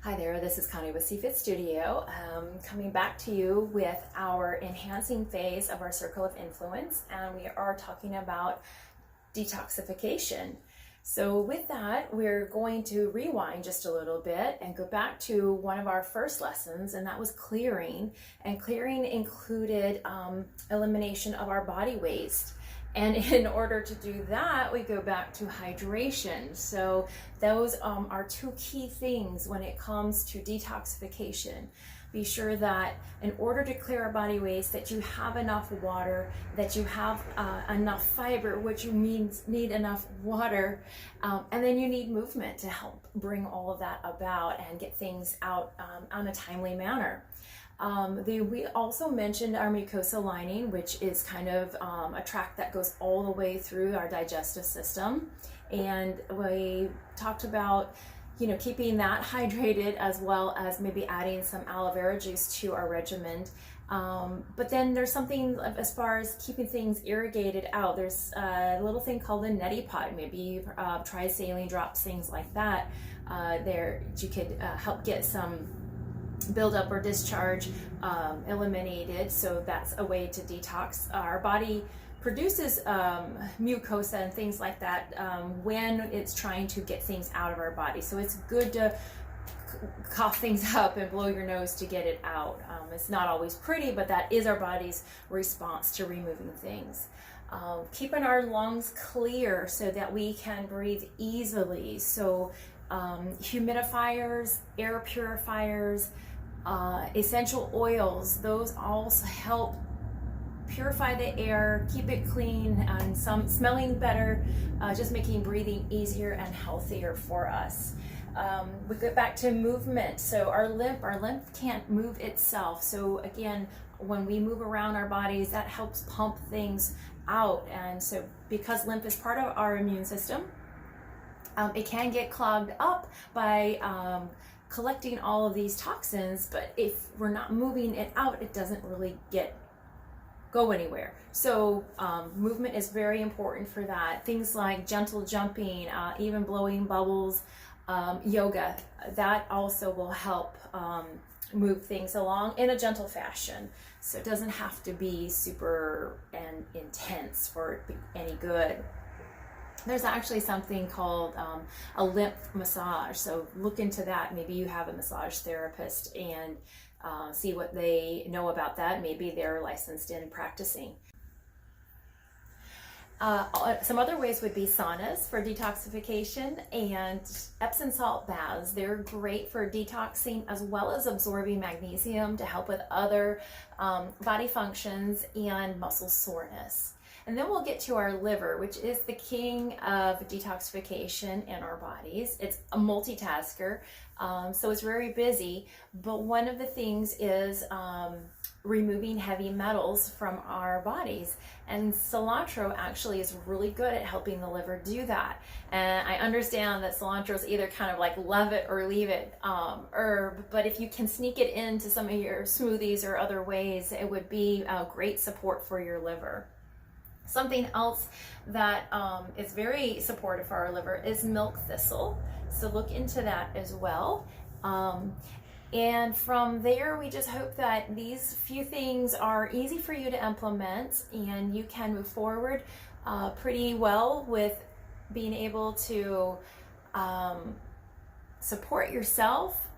Hi there, this is Connie with CFit Studio, coming back to you with our enhancing phase of our circle of influence, and we are talking about detoxification. So with that, we're going to rewind just a little bit and go back to one of our first lessons, and that was clearing. And clearing included elimination of our body waste. And in order to do that, we go back to hydration. So those are two key things when it comes to detoxification. Be sure that in order to clear our body waste, that you have enough water, that you have enough fiber, which means need enough water, and then you need movement to help bring all of that about and get things out on a timely manner. We also mentioned our mucosa lining, which is kind of a tract that goes all the way through our digestive system. And we talked about, keeping that hydrated, as well as maybe adding some aloe vera juice to our regimen. But then there's something as far as keeping things irrigated out. There's a little thing called a neti pot. Maybe you've tried saline drops, things like that. You could help get some buildup or discharge eliminated. So that's a way to detox. Our body produces mucosa and things like that when it's trying to get things out of our body. So it's good to cough things up and blow your nose to get it out. It's not always pretty, but that is our body's response to removing things. Keeping our lungs clear so that we can breathe easily. So humidifiers, air purifiers, essential oils, those also help purify the air, keep it clean, and some smelling better, just making breathing easier and healthier for us. We go back to movement. So our lymph can't move itself. So again, when we move around our bodies, that helps pump things out. And so because lymph is part of our immune system, it can get clogged up by collecting all of these toxins, but if we're not moving it out, it doesn't really go anywhere. So movement is very important for that. Things like gentle jumping, even blowing bubbles, yoga, that also will help move things along in a gentle fashion. So it doesn't have to be super and intense for it to be any good. There's actually something called a lymph massage. So look into that. Maybe you have a massage therapist and see what they know about that. Maybe they're licensed in practicing. Some other ways would be saunas for detoxification and Epsom salt baths. They're great for detoxing as well as absorbing magnesium to help with other body functions and muscle soreness. And then we'll get to our liver, which is the king of detoxification in our bodies. It's a multitasker, so it's very busy. But one of the things is removing heavy metals from our bodies. And cilantro actually is really good at helping the liver do that. And I understand that cilantro is either kind of like love it or leave it herb, but if you can sneak it into some of your smoothies or other ways, it would be a great support for your liver. Something else that is very supportive for our liver is milk thistle. So look into that as well. And from there, we just hope that these few things are easy for you to implement and you can move forward pretty well with being able to support yourself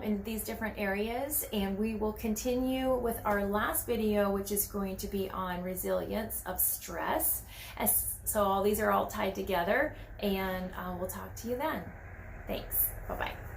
in these different areas. And we will continue with our last video, which is going to be on resilience of stress. So all these are all tied together, and we'll talk to you then. Thanks. Bye-bye.